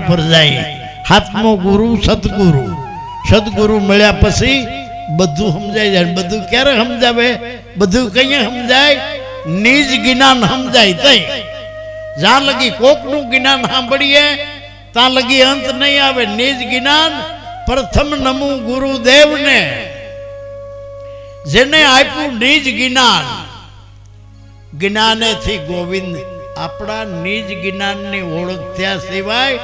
ઉપર જાય. હાથમો ગુરુ સદગુરુ. સદગુરુ મળ્યા પછી બધું સમજાઈ જાય. બધું ક્યારે સમજાવે? બધું કઈ સમજાય? નિજ જ્ઞાન સમજાય. તઈ જ્યાં લગી કોકનું જ્ઞાન સાંભળીએ ત્યાં લગી અંત નહીં આવે. નિજ જ્ઞાન પ્રથમ નમું ગુરુદેવને, જેને આપ્યું નિજ જ્ઞાન. જ્ઞાનેથી ગોવિંદ. આપણા નિજ જ્ઞાનની ઓળખ થયા સિવાય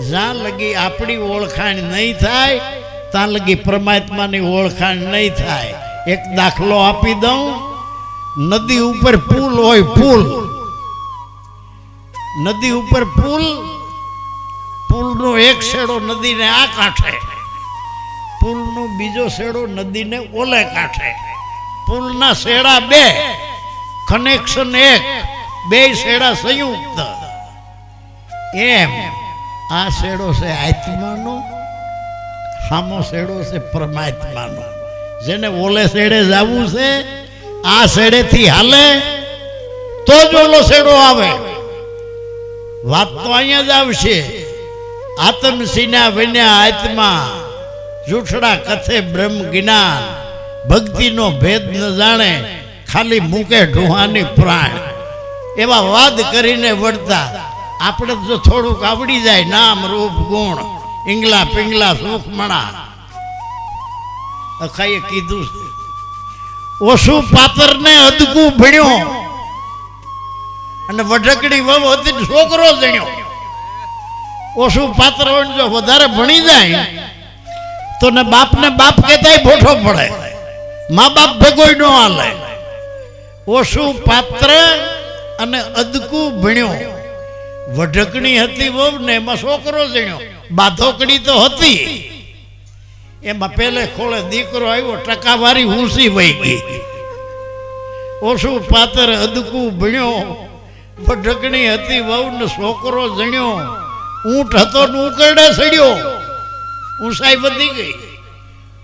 જ્યાં લગી આપણી ઓળખાણ નહીં થાય ત્યાં લગી પરમાત્માની ઓળખાણ નહીં થાય. એક દાખલો આપી દઉં. નદી ઉપર પુલ હોય, પુલ. નદી ઉપર પુલ. પુલનો એક છેડો નદીને આ કાંઠે, પુલનો બીજો છેડો નદીને ઓલે કાંઠે. પુલના છેડા બે, કનેક્શન એક, બે છેડા સંયુક્ત. એમ આ છેડો છે આત્માનો, સામો છેડો છે પરમાત્માનો. જેને ઓલે છેડે જવું છે આ છેડેથી હાલે તો જ ઓલો છેડો આવે. વાત તો અહીંયા જ આવશે. આત્મસીના બન્યા આત્મા, જૂઠડા કથે બ્રહ્મ જ્ઞાન. ભક્તિનો ભેદ ન જાણે, ખાલી મૂકે ઢુહાની પ્રાણ. એવા વાદ કરીને વળતા આપણે જો થોડુંક આવડી જાય, નામ રૂપ ગુણ ઈંગલા પિંગલા સુખ મણા. અખાઈએ કીધું છે, ઓછું પાતરને અદકું ભણ્યો અને વઢકડી વહુ હતી છોકરો જણ્યો. ઓછું પાત્ર હોય જો વધારે ભણી જાય તો ને બાપને બાપ કહેતાય ભોઠો પડે, મા બાપ ભેગોય ન હાલે. ઓછું પાત્ર અને અદકું ભણ્યો. વઢકણી હતી વહુ ને એમાં છોકરો જણ્યો. બાધોકડી તો હતી, એમાં પેલે ખોળે દીકરો આવ્યો, ટકાવારી ઊંચી વહી ગઈ. ઓછું પાત્ર અદકું ભણ્યો. વઢકણી હતી વહુ ને છોકરો જણ્યો. ઊંટ હતો ને ઉકરડે સડ્યો. ઊંચાઈ વધી ગઈ.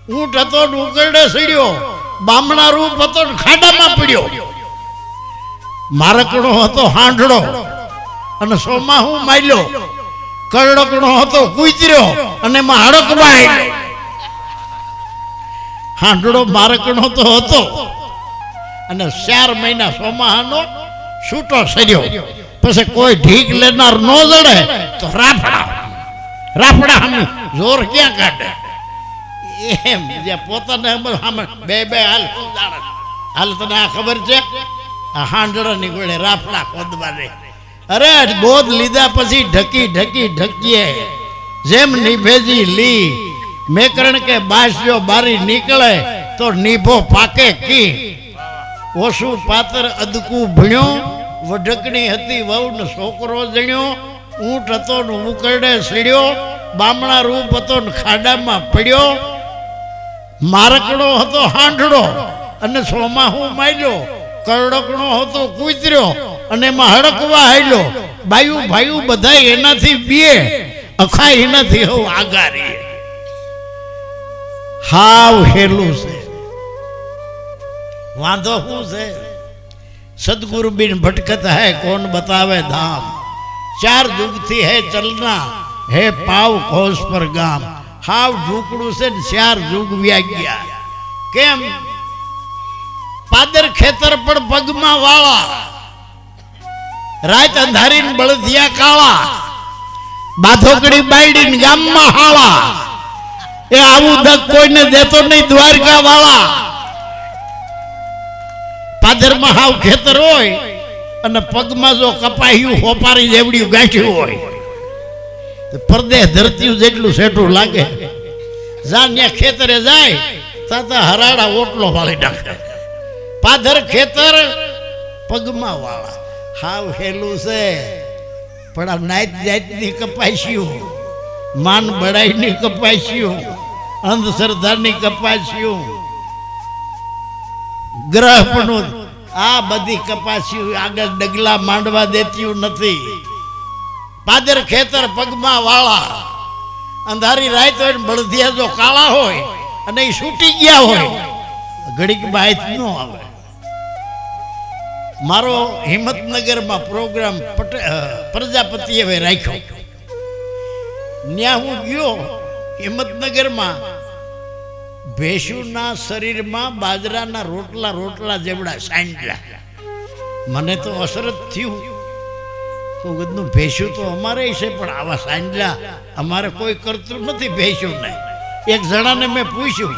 ઊંટ હતો ને ઉકરડે સડ્યો. બામણા રૂપ હતો ને ખાડામાં પડ્યો. મારકણો હતો હાંડળો અને સોમાહું માલ્યો. કરડકણો હતો કૂતર્યો અને એમાં હડકવા આવ્યો. હાંડળો મારકણો તો હતો અને 4 મહિના સોમાહાનો છૂટો સર્યો. પછી કોઈ ઢીક લેનાર ન જડે તો રાફડા રાફડા હમ જોર ક્યાં કાઢે. એમ જે પોતાને બે બે હાલ જાણે. હાલ તને આ ખબર છે? આ હાંડળો નીકળે રાફડા ખોદવાને. અરે બોધ લીધા પછી ઢકી ઢકી ઢકીએ જેમ નિભેજી લી. મેકરણ કે બાસ જો બારી નીકળે તો નીભો પાકે કી. ઓછું પાત્ર અદકું ભણ્યો. વઢકણી હતી વહુ ને છોકરો જણ્યો. ઊંટ હતો ને ઉકરડે સડ્યો. બામણા રૂપ હતો ને ખાડામાં પડ્યો. મારકડો હતો હાંડળો અને સોમાહું માલ્યો. કરડકણો હતો કૂતર્યો અને એમાં હડકવા હાલ્યો. બાયું ભાયું બધા એનાથી બીએ, અખા એનાથી હવ આગારી. હાવ હેલું છે. વાંધો શું છે? सदगुरु बिन भटकत है कौन बतावे धाम. 4 युग थी है चलना है पाव खोस पर गाम. हाव ढूकड़ू से 4 युग व्या गया. केम? पादर खेतर पर पगमा वाला, रात अंधारी बळदिया काळा, बाधोकड़ी बायडी गाम में हाड़ा. ए आवू दक कोई ने देतो नहीं द्वारका वाला. પાદરમાં હાવ ખેતર હોય અને પગમાં જો કપાયું હોપારી જેવડ્યું ગાંઠ્યું હોય તો પરદેહ ધરતી જેટલું સેઠું લાગે. જ્યાં ત્યાં ખેતરે જાય ત્યાં હરાડા ઓટલો વાળી નાખે. પાદર ખેતર પગમાં વાળા. હાવ હેલું છે. પણ આ નાત જાતની કપાસ્યું, માન બળાઈની કપાસ્યું, અંધશ્રદ્ધાની કપાસ્યું, ગ્રહ પણ આ બધી કપાસ્યું આગળ ડગલા માંડવા દેતી નથી. પાદર ખેતર પગમાં વાળા. અંધારી રાત હોય ને બળદિયા જો કાળા હોય અને એ છૂટી ગયા હોય ઘડીક બાઈત ન આવે. મારો હિંમતનગરમાં પ્રોગ્રામ પ્રજાપતિએ રાખ્યો. ત્યાં હું ગયો હિંમતનગરમાં, ભેંસુના શરીરમાં બાજરાના રોટલા રોટલા જેવડા સાંજલા. મને તો અસર જ થયું. કીધું ભેંસું તો અમારે છે, પણ આવા સાંજલા અમારે કોઈ કરતું નથી ભેંસુને. એક જણાને મેં પૂછ્યું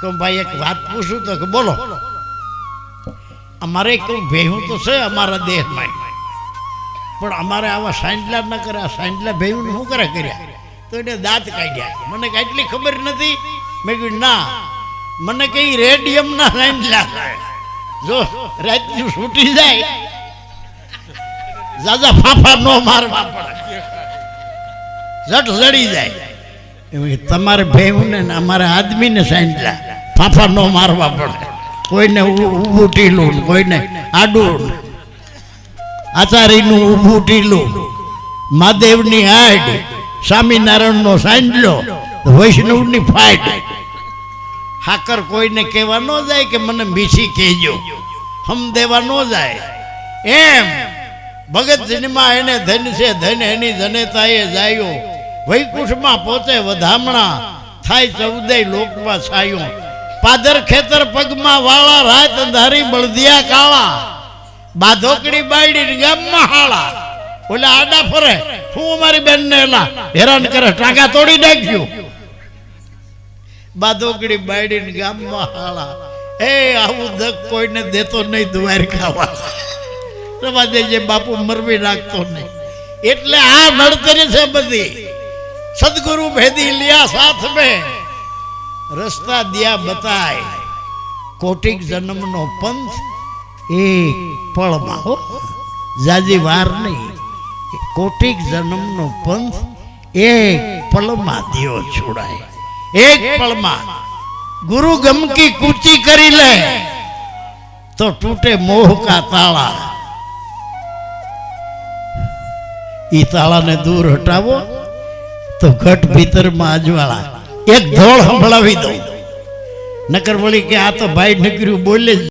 કે ભાઈ એક વાત પૂછું, તો કે બોલો. અમારે કહું ભેહું તો છે અમારા દેહમાં, પણ અમારે આવા સાંજલા ન કરે. આ સાંજલા ભેહું શું કરે કર્યા? તો એને દાંત કાઢ્યા. મને કાંઈ ખબર નથી. મેં કીધું ના, મને કઈ રેડિયમના સાંજલા જો રાતનું છૂટી જાય, જાજા ફાફા નો મારવા પડે, જટ જડી જાય. તમારે ભેહું ને અમારે આદમીને સાંજલા ફાફા નો મારવા પડે. કોઈને ઊભું ટીલું, કોઈને આડું, આચાર્યનું ઊભું ટીલું, મહાદેવની હાડ, સ્વામિનારાયણનો સાંજલો, વૈષ્ણવની ફાટ. હાકર કોઈને કહેવા ન જાય કે મને મીઠી કહેજો, હમ દેવા ન જાય. એમ ભગત જન્મા એને ધન છે, ધન એની જનેતાએ જાયો. વૈકુંઠમાં પોતે વધામણા, થાય ચૌદય લોકમાં છાયો. પાદર ખેતર પગમાં વાળા, રાત અંધારી બળદિયા કાળા. બાધોકડી બાયડી ગામમાં હાળા. ઓલા આડા ફરે, હું અમારી બેન ને એલા હેરાન કરે, ટાંકા તોડી નાખ્યું. બાધોકડી બાયડી ગામમાં હાળા. એ આવું દક કોઈને દેતો નહીં દ્વારકામાં. રવા દેજે બાપુ, મરવી નાખતો નહીં. એટલે આ નડતરી છે બધી. સદગુરુ ભેદી લિયા સાથ में, રસ્તા દિયા બતાય. કોટિક જન્મનો પંથ એક પળમાં, હો જાજી વાર નહીં. કોટિક જન્મનો પંથ એક પળમાં દિયો છોડાય. એક પળમાં ગુરુ ગમકી કૂચી કરી લે તો તૂટે મોહ કા તાળા. ઈ તાળાને દૂર હટાવો તો ઘટ ભીતરમાં અજવાળા. એક ધોળ સંભળાવી દો, નકર વળી કે આ તો ભાઈ નીકળ્યું બોલે જ.